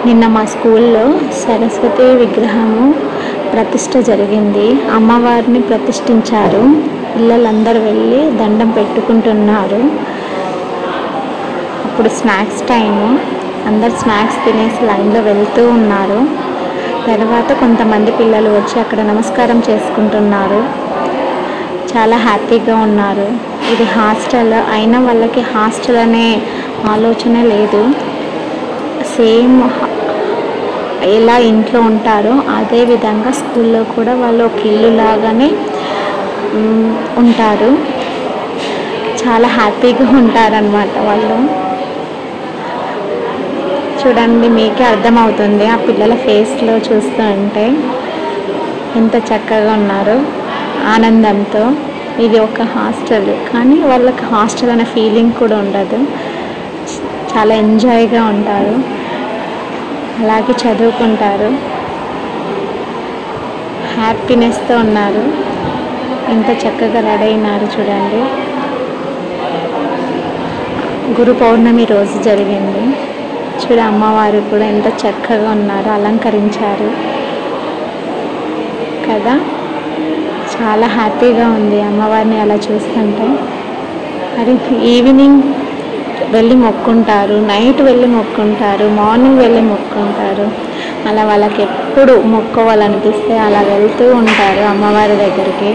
నిన్న మా స్కూల్లో సరస్వతి విగ్రహము ప్రతిష్ట జరిగింది. అమ్మవారిని ప్రతిష్ఠించారు. పిల్లలందరూ వెళ్ళి దండం పెట్టుకుంటున్నారు. అప్పుడు స్నాక్స్ టైము, అందరు స్నాక్స్ తినేసి లైన్లో వెళ్తూ ఉన్నారు. తర్వాత కొంతమంది పిల్లలు వచ్చి అక్కడ నమస్కారం చేసుకుంటున్నారు. చాలా హ్యాపీగా ఉన్నారు. ఇది హాస్టల్ అయినా వాళ్ళకి హాస్టల్ అనే ఆలోచన లేదు. సేమ్ ఎలా ఇంట్లో ఉంటారో అదే విధంగా స్కూల్లో కూడా వాళ్ళు ఒక ఇల్లు లాగానే ఉంటారు. చాలా హ్యాపీగా ఉంటారన్నమాట వాళ్ళు. చూడండి, మీకే అర్థమవుతుంది ఆ పిల్లల ఫేస్లో చూస్తూ ఉంటే ఎంత చక్కగా ఉన్నారు ఆనందంతో. ఇది ఒక హాస్టల్, కానీ వాళ్ళకి హాస్టల్ అనే ఫీలింగ్ కూడా ఉండదు. చాలా ఎంజాయ్గా ఉంటారు, అలాగే చదువుకుంటారు, హ్యాపీనెస్తో ఉన్నారు. ఎంత చక్కగా రెడీ అయినారు చూడండి. గురు పౌర్ణమి రోజు జరిగింది. చూడ అమ్మవారు కూడా ఎంత చక్కగా ఉన్నారు, అలంకరించారు కదా. చాలా హ్యాపీగా ఉంది అమ్మవారిని అలా చూస్తుంటే. మరి ఈవినింగ్ వెళ్ళి మొక్కుంటారు, నైట్ వెళ్ళి మొక్కుంటారు, మార్నింగ్ వెళ్ళి మొక్కుంటారు. అలా వాళ్ళకి ఎప్పుడు మొక్కోవాలనిపిస్తే అలా వెళ్తూ ఉంటారు అమ్మవారి దగ్గరికి.